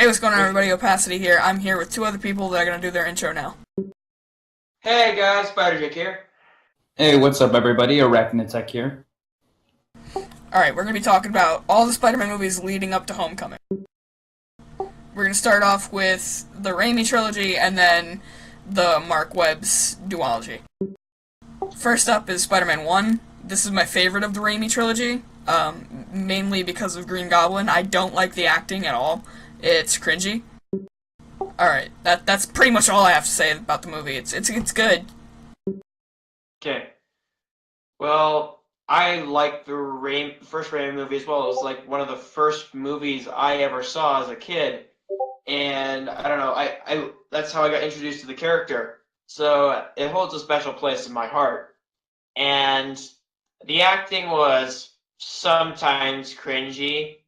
Hey, what's going on, everybody? Opacity here. I'm here with two other people that are going to do their intro now. Hey guys, SpiderJake here. Hey, what's up, everybody? Araknid-Tech here. Alright, we're going to be talking about all the Spider-Man movies leading up to Homecoming. We're going to start off with the Raimi trilogy and then the Mark Webb's duology. First up is Spider-Man 1. This is my favorite of the Raimi trilogy, mainly because of Green Goblin. I don't like the acting at all. It's cringy. Alright, that's pretty much all I have to say about the movie. It's good. Okay. Well, I like the first Raimi movie as well. It was like one of the first movies I ever saw as a kid, and I don't know. I that's how I got introduced to the character. So it holds a special place in my heart. And the acting was sometimes cringy,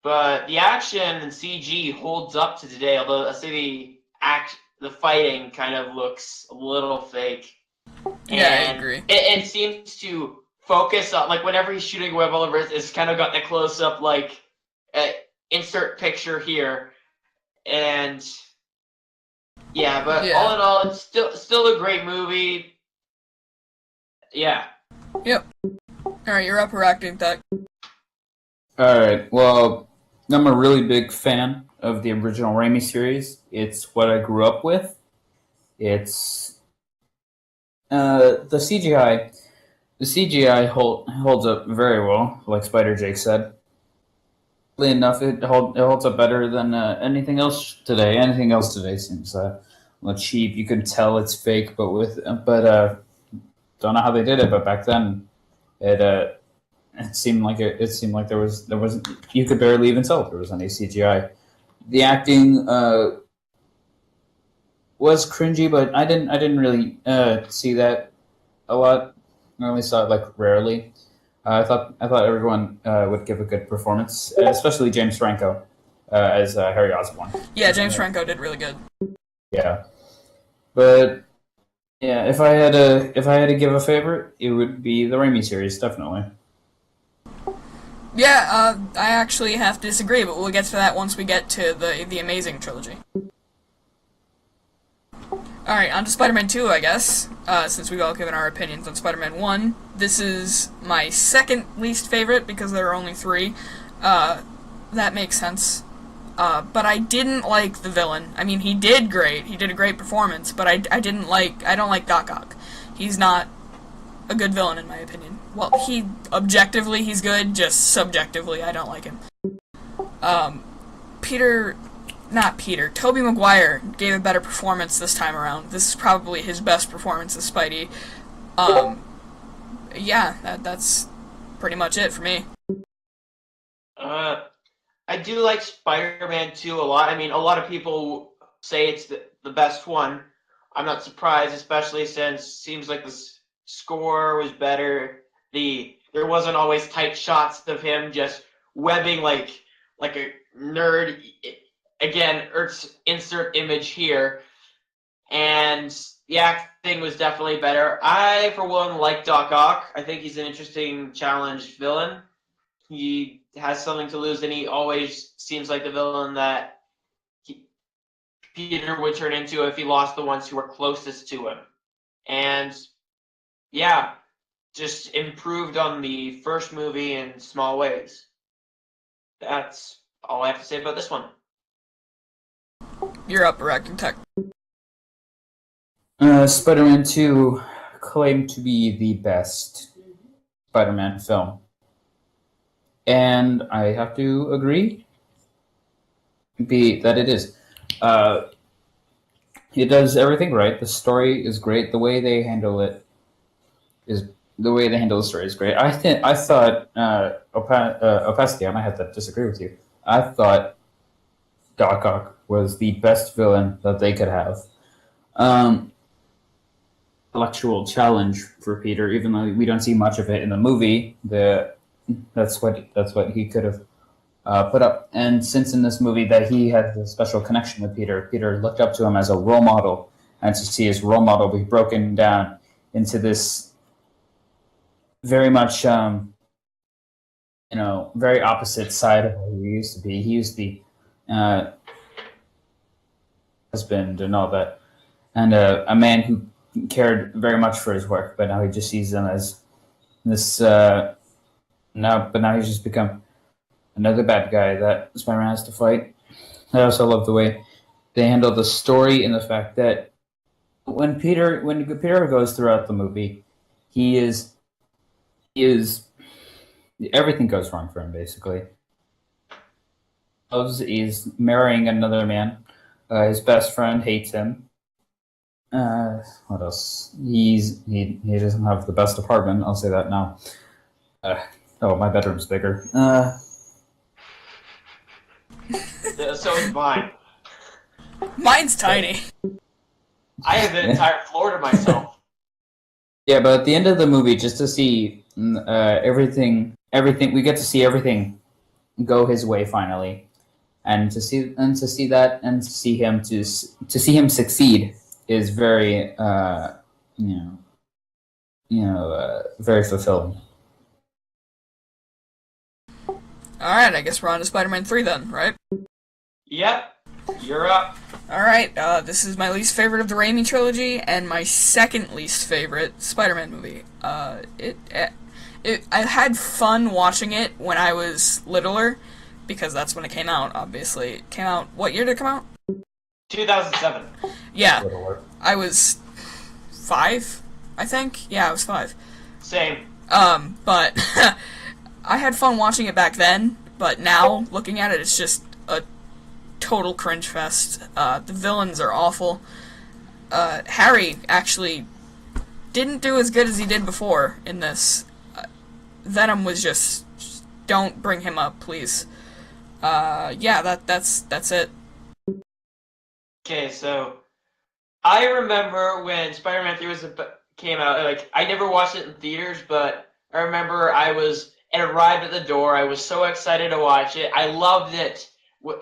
but the action and CG holds up to today. Although I say the fighting kind of looks a little fake. Yeah, I And agree. it seems to focus on, like, whenever he's shooting web all over, it's kind of got the close up, like, insert picture here. And yeah, but Yeah. all in all, it's still a great movie. Yeah. Yep. Alright, you're up, Araknid-Tech. Alright, well, I'm a really big fan of the original Raimi series. It's what I grew up with. It's the CGI. The CGI holds up very well, like SpiderJake said. Oddly enough, it holds up better than anything else today. Anything else today seems a little cheap. You can tell it's fake, but don't know how they did it. But back then, it seemed like there wasn't, you could barely even tell if there was any CGI. The acting was cringy, but I didn't really see that a lot. I only saw it like rarely. I thought everyone would give a good performance, especially James Franco as Harry Osborn. Yeah, James Franco did really good. Yeah, but yeah, if I had to give a favorite, it would be the Raimi series, definitely. Yeah, I actually have to disagree, but we'll get to that once we get to the Amazing trilogy. Alright, on to Spider-Man 2, I guess, since we've all given our opinions on Spider-Man 1. This is my second least favorite, because there are only three. That makes sense. But I didn't like the villain. I mean, he did great. He did a great performance, but I don't like Doc Ock. He's not a good villain, in my opinion. Well, objectively, he's good, just subjectively, I don't like him. Tobey Maguire gave a better performance this time around. This is probably his best performance as Spidey. Yeah, that's pretty much it for me. I do like Spider-Man 2 a lot. I mean, a lot of people say it's the best one. I'm not surprised, especially since it seems like the score was better. There wasn't always tight shots of him just webbing like a nerd. Again, Earth's insert image here, and the acting was definitely better. I, for one, like Doc Ock. I think he's an interesting challenge villain. He has something to lose, and he always seems like the villain that Peter would turn into if he lost the ones who were closest to him. And yeah, just improved on the first movie in small ways. That's all I have to say about this one. You're up, Araknid-Tech. Spider-Man 2 claimed to be the best Spider-Man film. And I have to agree that it is. It does everything right. The story is great. The way they handle the story is great. I thought Opacity. I might have to disagree with you. I thought Doc Ock was the best villain that they could have. Intellectual challenge for Peter, even though we don't see much of it in the movie. That's what he could have put up. And since in this movie that he had a special connection with Peter, Peter looked up to him as a role model, and to see his role model be broken down into this very much, very opposite side of who he used to be. He used to be husband and all that, and a man who cared very much for his work, but now he just sees them as this. Now he's just become another bad guy that Spider-Man has to fight. I also love the way they handle the story and the fact that when Peter goes throughout the movie, he is everything goes wrong for him basically. He's marrying another man. His best friend hates him. What else? He doesn't have the best apartment. I'll say that now. My bedroom's bigger. So is mine. Mine's tiny. I have an entire floor to myself. Yeah, but at the end of the movie, just to see everything, we get to see everything go his way finally, and to see that, and to see him succeed is very, very fulfilling. Alright, I guess we're on to Spider-Man 3 then, right? Yep, you're up. Alright, this is my least favorite of the Raimi trilogy, and my second least favorite Spider-Man movie. I had fun watching it when I was littler, because that's when it came out, obviously. It came out, what year did it come out? 2007. Yeah, I was 5, I think? Yeah, I was 5. Same. But I had fun watching it back then, but now, looking at it, it's just a total cringe fest. The villains are awful. Harry actually didn't do as good as he did before in this. Venom was just don't bring him up, please. That's it. Okay, so I remember when Spider-Man 3 came out, like, I never watched it in theaters, but I remember it arrived at the door. I was so excited to watch it. I loved it,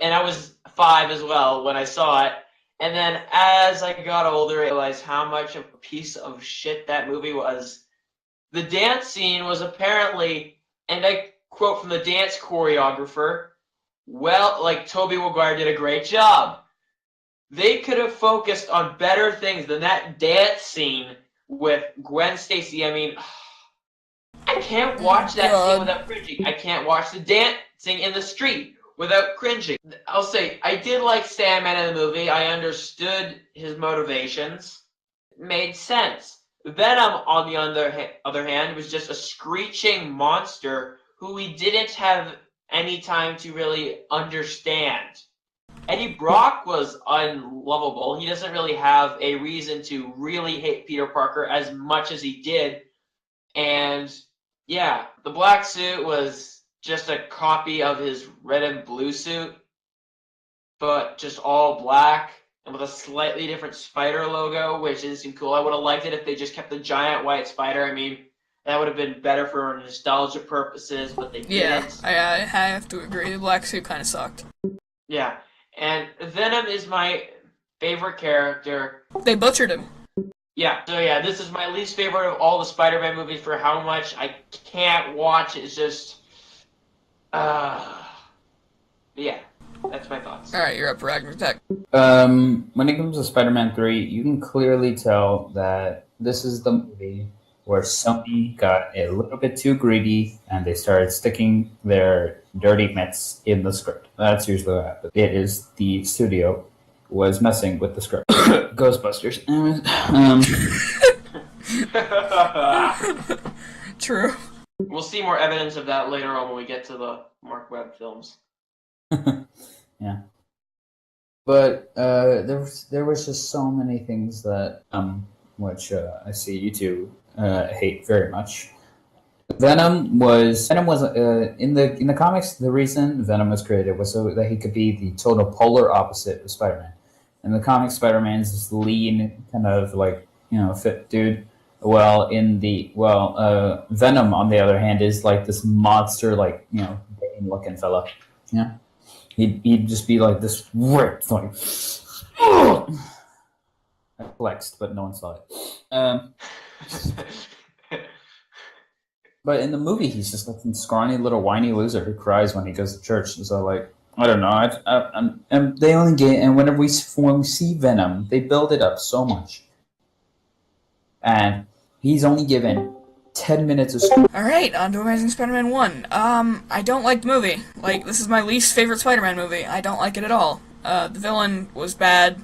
and I was 5 as well when I saw it. And then as I got older, I realized how much of a piece of shit that movie was. The dance scene was apparently, and I quote from the dance choreographer, well, like, Tobey Maguire did a great job. They could have focused on better things than that dance scene with Gwen Stacy. I mean, I can't watch that scene without cringing. I can't watch the dancing in the street without cringing. I'll say, I did like Sandman in the movie. I understood his motivations. It made sense. Venom, on the other hand, was just a screeching monster who we didn't have any time to really understand. Eddie Brock was unlovable. He doesn't really have a reason to really hate Peter Parker as much as he did. And yeah, the black suit was just a copy of his red and blue suit, but just all black and with a slightly different spider logo, which didn't seem cool. I would have liked it if they just kept the giant white spider. I mean, that would have been better for nostalgia purposes, but they didn't. I have to agree. The black suit kind of sucked. Yeah, and Venom is my favorite character. They butchered him. Yeah, so yeah, this is my least favorite of all the Spider-Man movies for how much I can't watch. It's just, yeah, that's my thoughts. Alright, you're up for Araknid-Tech. When it comes to Spider-Man 3, you can clearly tell that this is the movie where Sony got a little bit too greedy and they started sticking their dirty mitts in the script. That's usually what happens. It is the studio was messing with the script. Ghostbusters. True. We'll see more evidence of that later on when we get to the Mark Webb films. Yeah. But there was just so many things that which I see you two hate very much. Venom was in the comics. The reason Venom was created was so that he could be the total polar opposite of Spider-Man. In the comics, Spider-Man's this lean, kind of like fit dude. Venom on the other hand is like this monster, like looking fella. Yeah, he'd just be like this ripped, like I flexed, but no one saw it. But in the movie, he's just like some scrawny little whiny loser who cries when he goes to church. And so, like, I don't know. And they only get, and when we see Venom, they build it up so much, and he's only given 10 minutes of screen. Alright, on to Amazing Spider-Man 1. I don't like the movie. Like, this is my least favorite Spider-Man movie. I don't like it at all. The villain was bad.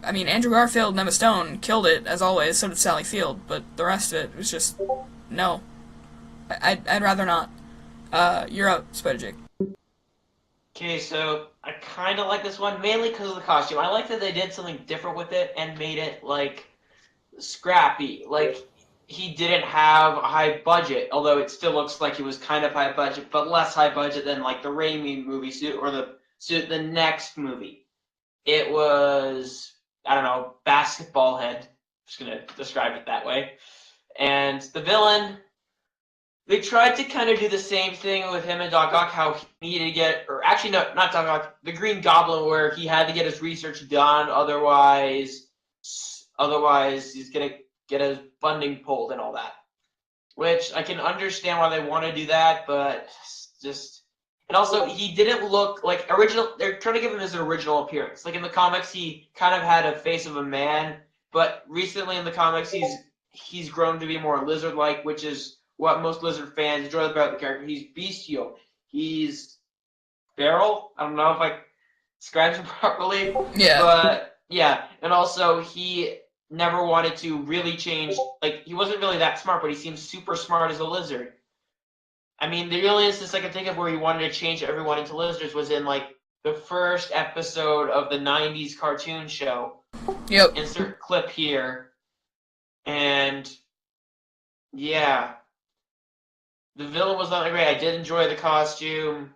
Andrew Garfield and Emma Stone killed it, as always, so did Sally Field, but the rest of it was just, no. I'd rather not. You're up, SpiderJake. Okay, so I kind of like this one, mainly because of the costume. I like that they did something different with it and made it, like, scrappy. Like, he didn't have a high budget, although it still looks like he was kind of high budget, but less high budget than, like, the Raimi movie suit or the next movie. It was, I don't know, basketball head. Just going to describe it that way. And the villain, they tried to kind of do the same thing with him and Doc Ock, how he needed to get, or actually, no, not Doc Ock, the Green Goblin, where he had to get his research done, otherwise he's going to get his funding pulled and all that. Which, I can understand why they want to do that, but just... And also, he didn't look like original. They're trying to give him his original appearance. Like in the comics, he kind of had a face of a man, but recently in the comics, he's grown to be more lizard-like, which is what most lizard fans enjoy about the character. He's bestial. He's feral. I don't know if I described him properly. Yeah. But yeah, and also he never wanted to really change. Like he wasn't really that smart, but he seems super smart as a lizard. I mean, the only instance I can think of where he wanted to change everyone into lizards was in, like, the first episode of the 90s cartoon show. Yep. Insert clip here. And, yeah. The villain was not that great. I did enjoy the costume.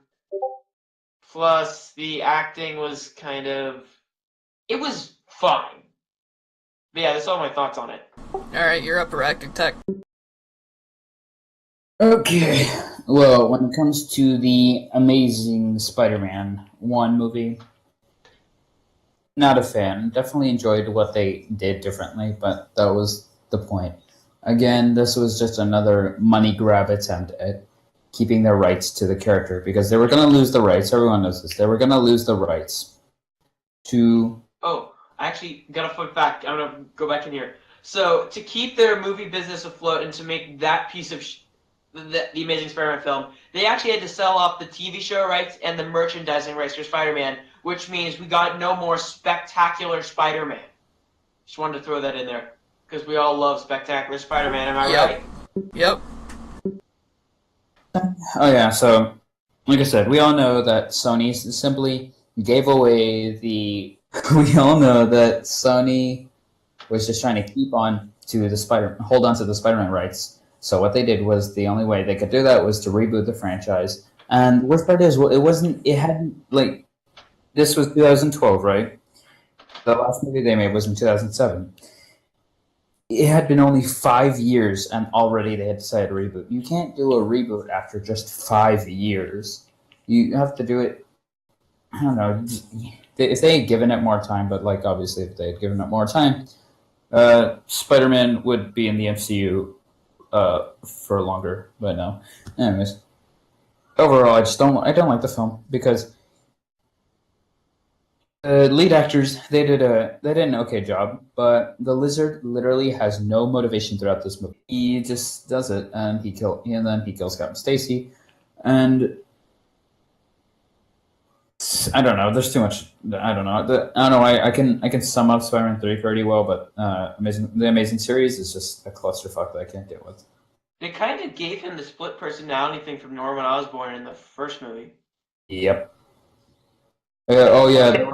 Plus, the acting was kind of... It was fine. But yeah, that's all my thoughts on it. Alright, you're up, Araknid-Tech. Okay, well, when it comes to the Amazing Spider-Man 1 movie, not a fan. Definitely enjoyed what they did differently, but that was the point. Again, this was just another money grab attempt at keeping their rights to the character, because they were going to lose the rights. Everyone knows this. They were going to lose the rights to... Oh, I actually got a fun fact. I'm going to go back in here. So, to keep their movie business afloat and to make that piece of... The Amazing Spider-Man film, they actually had to sell off the TV show rights and the merchandising rights for Spider-Man, which means we got no more spectacular Spider-Man. Just wanted to throw that in there, because we all love spectacular Spider-Man, am I right? Yep. Oh yeah, so, like I said, we all know that Sony simply gave away the... We all know that Sony was just trying to hold on to the Spider-Man rights. So what they did was, the only way they could do that was to reboot the franchise. And the worst part is, well, this was 2012, right? The last movie they made was in 2007. It had been only 5 years, and already they had decided to reboot. You can't do a reboot after just 5 years. You have to do it, I don't know, if they had given it more time, but like, obviously, if they had given it more time, Spider-Man would be in the MCU for longer, but no. Anyways, overall, I don't like the film because the lead actors they did an okay job, but the Lizard literally has no motivation throughout this movie. He just does it, and then he kills Captain Stacy, and I don't know. There's too much. I don't know. I can sum up Spider-Man 3 pretty well, but the Amazing series is just a clusterfuck that I can't deal with. They kind of gave him the split personality thing from Norman Osborn in the first movie. Yep. Oh yeah.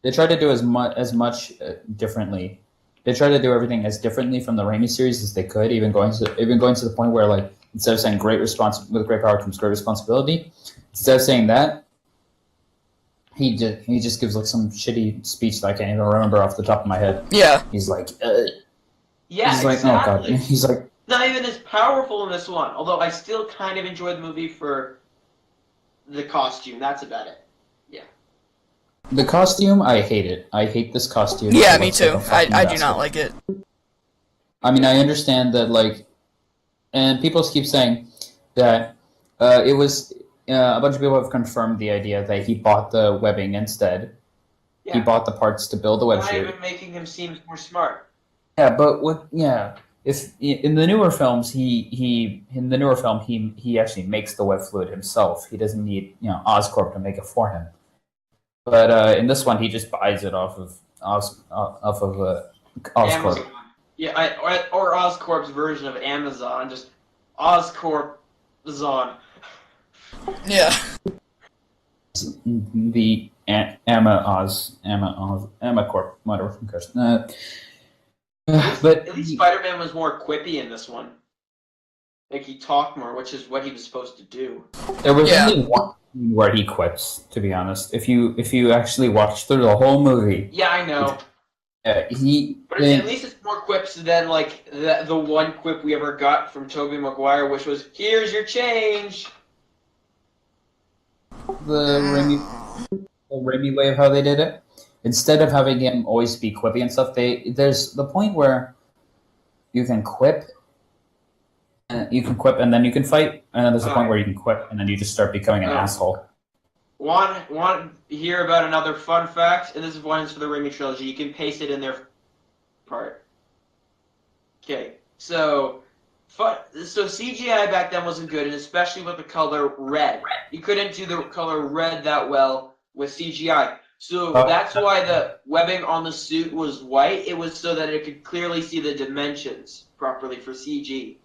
They tried to do as much differently. They tried to do everything as differently from the Raimi series as they could, even going to the point where, like, instead of saying with great power comes great responsibility, instead of saying that, he just gives like some shitty speech that I can't even remember off the top of my head. Yeah. He's like, yeah, he's like, exactly. Oh god. He's like, not even as powerful in this one. Although I still kind of enjoyed the movie for the costume. That's about it. Yeah. The costume, I hate it. I hate this costume. Yeah, me too. I do not like it. I mean, I understand that, like, and people keep saying that it was a bunch of people have confirmed the idea that he bought the webbing instead. Yeah. He bought the parts to build the web Not shoot. even making him seem more smart. Yeah, but if in the newer films he actually makes the web fluid himself. He doesn't need Oscorp to make it for him. But in this one, he just buys it off of Oscorp. Amazon. Yeah, or Oscorp's version of Amazon, just Oscorp Zon. Yeah. The Amacorp, whatever. But At least Spider-Man was more quippy in this one. Like, he talked more, which is what he was supposed to do. there was only one scene where he quips. To be honest, if you actually watch through the whole movie, Yeah, I know. But at least it's more quips than, like, the one quip we ever got from Tobey Maguire, which was, "Here's your change!" the Raimi way of how they did it. Instead of having him always be quippy and stuff, there's the point where you can quip, and then you can fight, and then there's a point where you can quip, and then you just start becoming an asshole. Want to hear about another fun fact? And this is one for the Raimi trilogy. You can paste it in their part. Okay, so CGI back then wasn't good, and especially with the color red. You couldn't do the color red that well with CGI. So that's why the webbing on the suit was white. It was so that it could clearly see the dimensions properly for CG.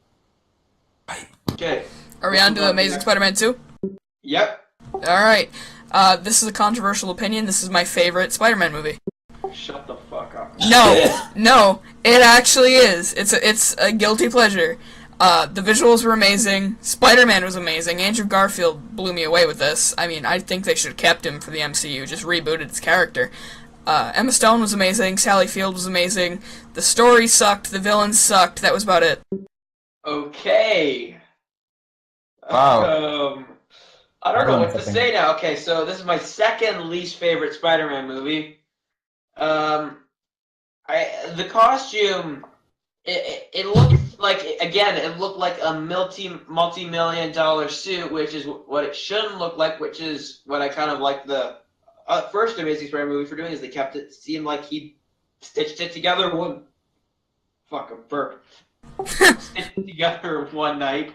Okay. Are we on to Amazing Spider-Man 2? Yep. Alright. This is a controversial opinion. This is my favorite Spider-Man movie. Shut the fuck up. No, it actually is. It's a guilty pleasure. The visuals were amazing. Spider-Man was amazing. Andrew Garfield blew me away with this. I mean, I think they should have kept him for the MCU, just rebooted his character. Emma Stone was amazing. Sally Field was amazing. The story sucked. The villains sucked. That was about it. Okay. Wow. I don't know what to say now. Okay, so this is my second least favorite Spider-Man movie. The costume, it looked like a multi-million dollar suit, which is what it shouldn't look like, which is what I kind of like the first Amazing Spider-Man movie for doing, is they kept it seem like he stitched it together stitched it together one night,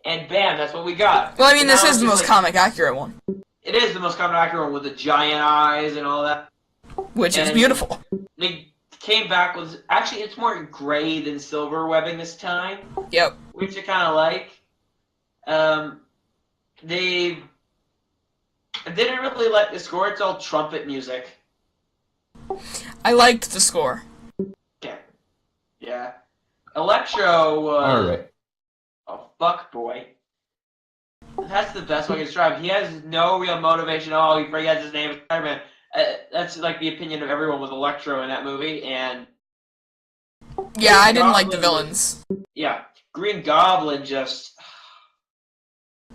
and bam, that's what we got. Well, I mean, this is the most comic accurate one. It is the most comic accurate one with the giant eyes and all that. Which is beautiful. They came back with, actually, it's more gray than silver webbing this time. Yep. Which I kind of like. They didn't really like the score. It's all trumpet music. I liked the score. Okay. Yeah. Electro was a fuckboy. That's the best way to describe him. He has no real motivation. Oh, he forgets his name, Spider-Man. That's like the opinion of everyone with Electro in that movie, and yeah, I didn't like the villains. Yeah, Green Goblin just.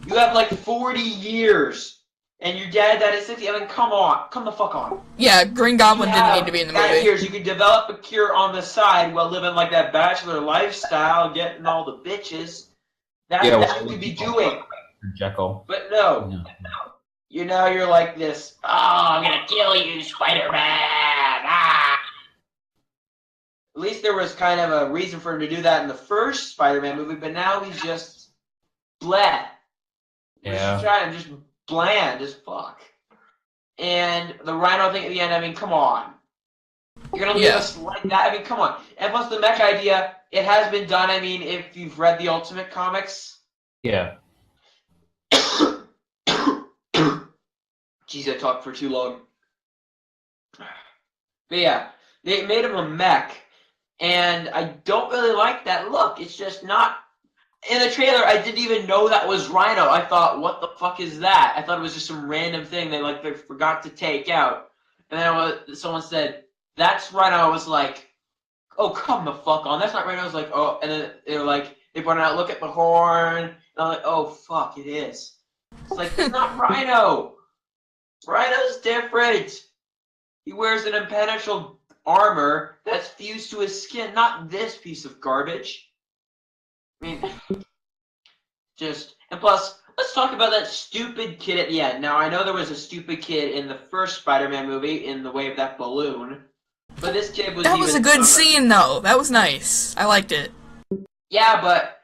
You have like 40 years, and your dad died at 60. I mean, come the fuck on. Yeah, Green Goblin didn't need to be in the movie. Years, you could develop a cure on the side while living like that bachelor lifestyle, getting all the bitches. That's what you'd be doing. Jekyll. But no. You're like this. Oh, I'm gonna kill you, Spider-Man! Ah! At least there was kind of a reason for him to do that in the first Spider-Man movie, but now he's just bland. Yeah. Just bland as fuck. And the Rhino thing at the end, I mean, come on. You're gonna leave us like that? I mean, come on. And plus the mech idea, it has been done. I mean, if you've read the Ultimate Comics. Yeah. Jeez, I talked for too long. But yeah, they made him a mech, and I don't really like that look. It's just not. In the trailer, I didn't even know that was Rhino. I thought, what the fuck is that? I thought it was just some random thing they forgot to take out. And then someone said, that's Rhino. I was like, oh, come the fuck on. That's not Rhino. I was like, oh, and then they were like, they pointed out, look at the horn. And I'm like, oh, fuck, it is. It's like, it's not Rhino. Rhino's different. He wears an impenetrable armor that's fused to his skin, not this piece of garbage. I mean, and plus, let's talk about that stupid kid at the end. Now, I know there was a stupid kid in the first Spider-Man movie in the way of that balloon, but this kid was That was a even good dumber. scene, though. That was nice. I liked it. Yeah, but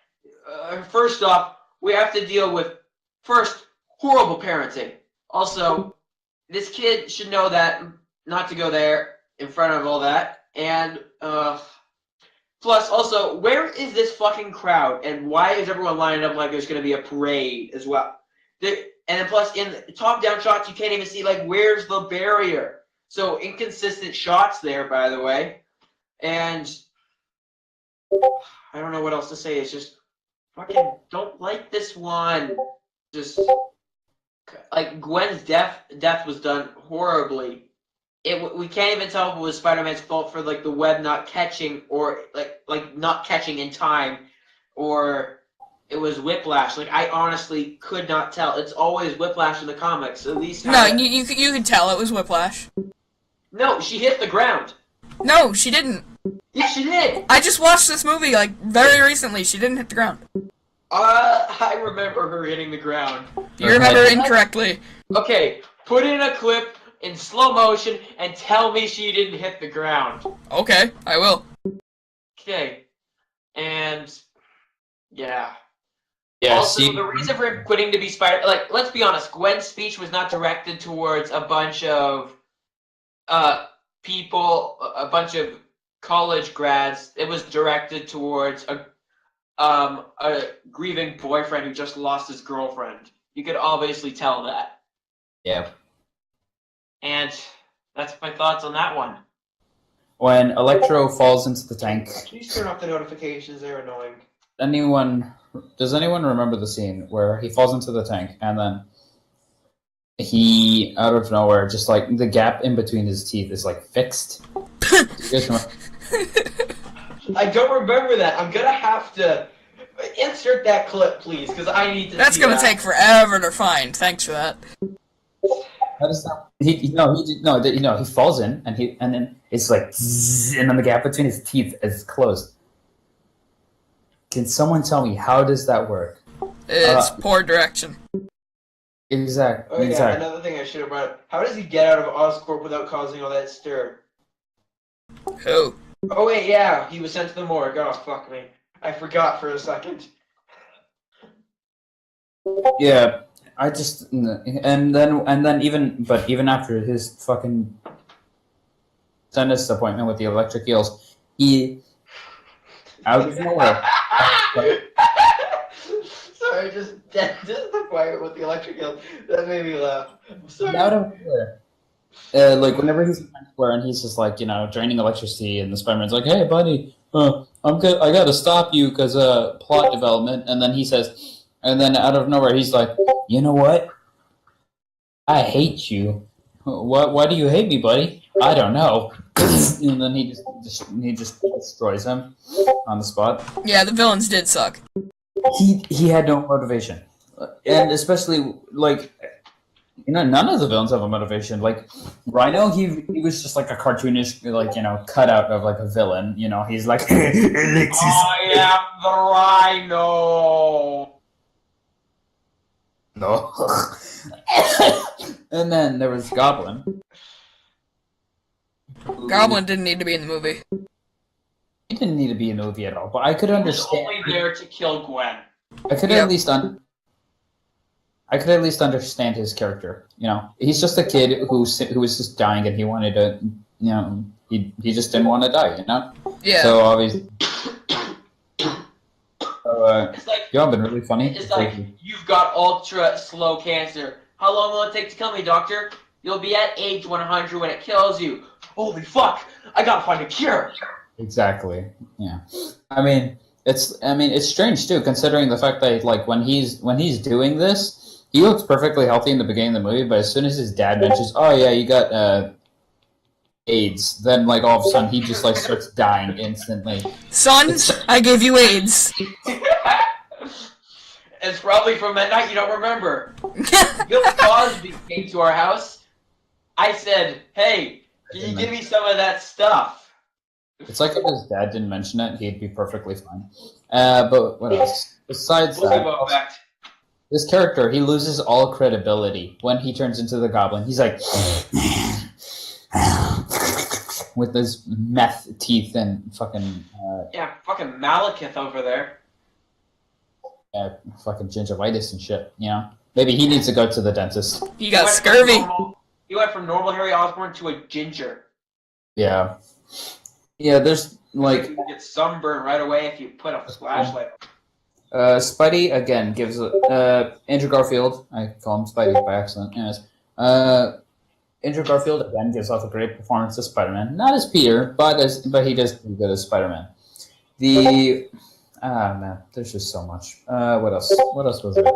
first off, we have to deal with, first, horrible parenting. Also, this kid should know that not to go there in front of all that. And, plus, also, where is this fucking crowd? And why is everyone lining up like there's going to be a parade as well? And then plus, in top-down shots, you can't even see, like, where's the barrier? So, inconsistent shots there, by the way. And I don't know what else to say. It's just, fucking don't like this one. Just, like, Gwen's death was done horribly. We can't even tell if it was Spider-Man's fault for, like, the web not catching, or, like not catching in time, or it was Whiplash. Like, I honestly could not tell. It's always Whiplash in the comics, at least. No, you could tell it was Whiplash. No, she hit the ground. No, she didn't. Yeah, she did. I just watched this movie, like, very recently. She didn't hit the ground. I remember her hitting the ground. You remember incorrectly. Okay, put in a clip in slow motion and tell me she didn't hit the ground. Okay, I will. Okay. And yeah. Yeah, Also, the reason for him quitting to be Spider, like, let's be honest, Gwen's speech was not directed towards a bunch of people, a bunch of college grads. It was directed towards a grieving boyfriend who just lost his girlfriend. You could obviously tell that. Yeah. And that's my thoughts on that one. When Electro falls into the tank, Please turn off the notifications, they're annoying. does anyone remember the scene where he falls into the tank and then he, out of nowhere, just like the gap in between his teeth is like fixed? You guys remember? I don't remember that. I'm gonna have to insert that clip, please, because I need to. That's see gonna that. take forever to find. Thanks for that. How does that? He falls in and then it's like zzz, and then the gap between his teeth is closed. Can someone tell me how does that work? It's poor direction. Exactly. Oh yeah, exactly. another thing I should have brought up. How does he get out of Oscorp without causing all that stir? Who? Oh wait, yeah, he was sent to the morgue. Oh fuck me, I forgot for a second. Yeah, I just and then even after his fucking dentist appointment with the electric eels, he out of nowhere. Sorry, just the quiet with the electric eel. That made me laugh. I'm sorry. Out of nowhere. Like whenever he's in Times Square and he's just like draining electricity, and the Spider-Man's like, "Hey, buddy, I'm good. I gotta stop you because plot development." And then he says, and then out of nowhere he's like, "You know what? I hate you. What? Why do you hate me, buddy? I don't know." And then he just destroys him on the spot. Yeah, the villains did suck. He had no motivation, and especially like. None of the villains have a motivation. Like Rhino, he was just like a cartoonish, like cutout of like a villain. He's like, I am the Rhino. No. And then there was Goblin. Goblin didn't need to be in the movie. He didn't need to be in the movie at all, but I could He was understand. only there to kill Gwen. I could at least understand his character. He's just a kid who was just dying, and he wanted to. He just didn't want to die. Yeah. So obviously. It's like Y'all been really funny. It's like, you've got ultra slow cancer. How long will it take to kill me, doctor? You'll be at age 100 when it kills you. Holy fuck! I gotta find a cure. Exactly. Yeah. I mean, it's strange too, considering the fact that like when he's doing this, he looks perfectly healthy in the beginning of the movie, but as soon as his dad mentions, "Oh yeah, you got AIDS," then like all of a sudden he just like starts dying instantly. Son, I gave you AIDS. It's probably from that night you don't remember. Bill Cosby came to our house. I said, "Hey, can you give me some of that stuff?" It's like if his dad didn't mention it, he'd be perfectly fine. But what else? Besides We'll that, go back. this character, he loses all credibility when he turns into the Goblin. He's like, with his meth teeth and fucking Yeah, fucking Malekith over there. fucking gingivitis and shit. You know, maybe he needs to go to the dentist. You got scurvy. He went from normal Harry Osborn to a ginger. Yeah, yeah. There's like You can get sunburned right away if you put a flashlight. Spidey again gives Andrew Garfield. I call him Spidey by accident. Anyways, Andrew Garfield again gives off a great performance as Spider-Man. Not as Peter, but he does do good as Spider-Man. Man, there's just so much. What else? What else was there?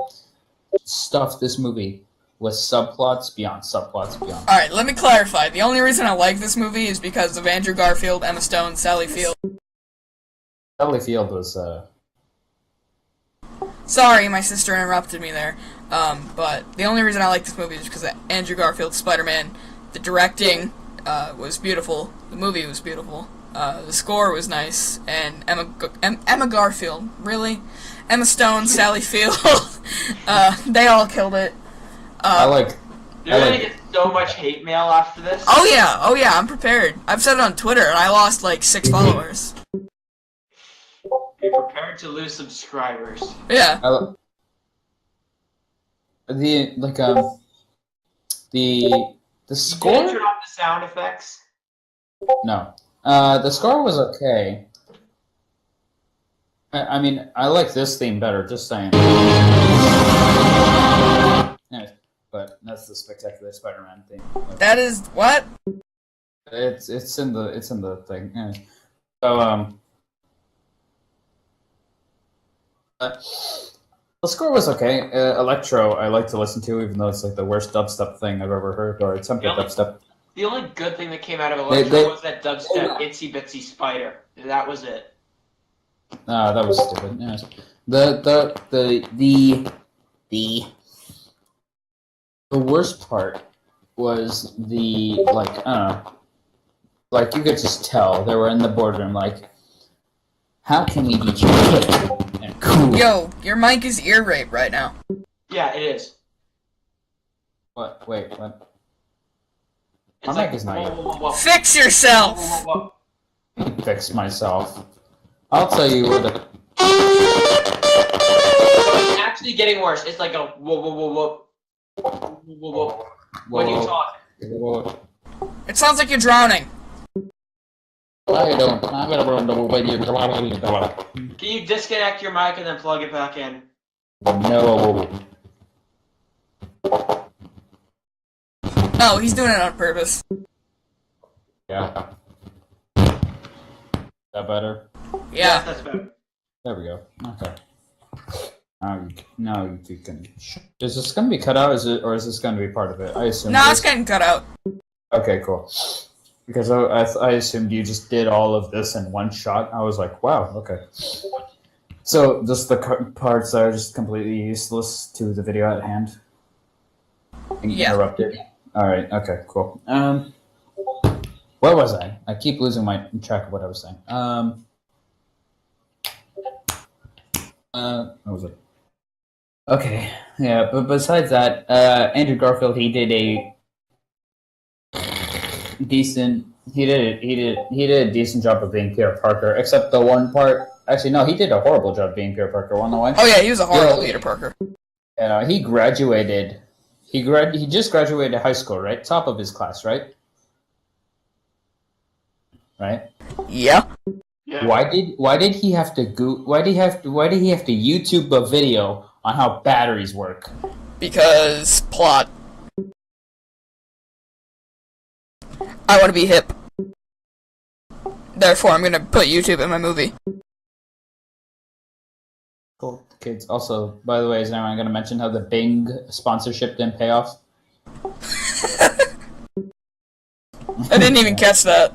Stuff this movie with subplots beyond subplots beyond. Alright, let me clarify. The only reason I like this movie is because of Andrew Garfield, Emma Stone, Sally Field. Sally Field was Sorry, my sister interrupted me there. But the only reason I like this movie is because of Andrew Garfield's Spider-Man. The directing was beautiful. The movie was beautiful. The score was nice. And Emma Garfield, really? Emma Stone, Sally Field, they all killed it. You're gonna get so much hate mail after this. Oh yeah, I'm prepared. I've said it on Twitter, and I lost like 6 followers. Be prepared to lose subscribers. Yeah. The score. You turn off the sound effects. No, the score was okay. I mean, I like this theme better. Just saying. Anyways, but that's the Spectacular Spider-Man theme. That is what? It's in the thing. Anyways. So the score was okay. Electro, I like to listen to, even though it's like the worst dubstep thing I've ever heard, or it's some good dubstep. The only good thing that came out of Electro was that dubstep Itsy Bitsy Spider. That was it. That was stupid. Anyways. The worst part was the like you could just tell they were in the boardroom like, how can we be hip and cool? Yo, your mic is ear rape right now. Yeah, it is. What? Wait, what? It's My like, mic is not whoa. Fix yourself! Whoa. Fix myself. I'll tell you what. It's actually getting worse. It's like a whoa. When you talk. It sounds like you're drowning. I don't. Can you disconnect your mic and then plug it back in? No. Oh, he's doing it on purpose. Yeah. Is that better? Yeah. That's better. There we go. Okay. Now you can. Is this going to be cut out? Or is this going to be part of it? I assume. No, it's getting cut out. Okay, cool. Because I assumed you just did all of this in one shot. I was like, wow, okay. So just the parts that are just completely useless to the video at hand. Interrupted. All right. Okay. Cool. Where was I? I keep losing my track of what I was saying. What was it? Okay. Yeah. But besides that, Andrew Garfield, he did a decent. He did a decent job of being Peter Parker, except the one part. Actually, no, he did a horrible job being Peter Parker. Wanna know why? Oh yeah, he was a horrible Peter Parker. And he graduated. He just graduated high school, right? Top of his class, right? Right? Yeah. Yeah. Why did he have to YouTube a video on how batteries work? Because plot. I want to be hip. Therefore, I'm gonna put YouTube in my movie. Cool. Kids. Also, by the way, is anyone going to mention how the Bing sponsorship didn't pay off? I didn't even catch that.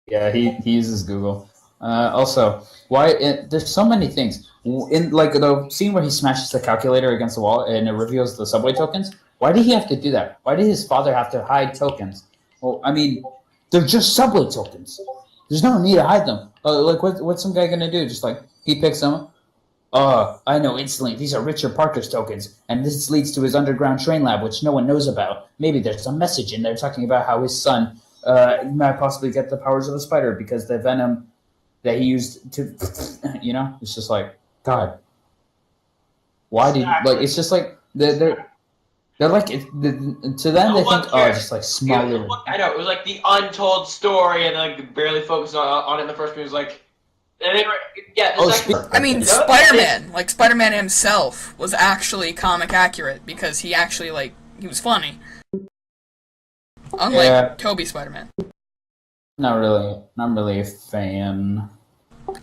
Yeah, he uses Google. Also, there's so many things. In like the scene where he smashes the calculator against the wall and it reveals the subway tokens, why did he have to do that? Why did his father have to hide tokens? Well, I mean, they're just subway tokens. There's no need to hide them. Like, what's some guy going to do? Just like, he picks them. I know instantly. These are Richard Parker's tokens, and this leads to his underground train lab, which no one knows about. Maybe there's some message in there talking about how his son might possibly get the powers of a spider because the venom that he used to, it's just like, God. Why did, like, it's just like, they're like, to them, they think, just like small little. I know, it was like the untold story, and like barely focused on it in the first movie. It was like, and they were, I mean, Spider-Man, like, Spider-Man himself was actually comic accurate because he actually, like, he was funny. Unlike Tobey Spider-Man. Not really a fan.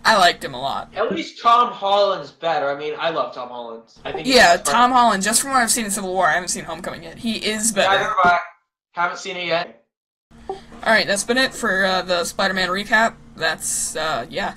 I liked him a lot. At least Tom Holland's better. I mean, I love Tom Holland. I think Tom Holland, just from what I've seen in Civil War, I haven't seen Homecoming yet. He is better. Neither have I. Haven't seen it yet. Alright, that's been it for the Spider-Man recap. That's, yeah.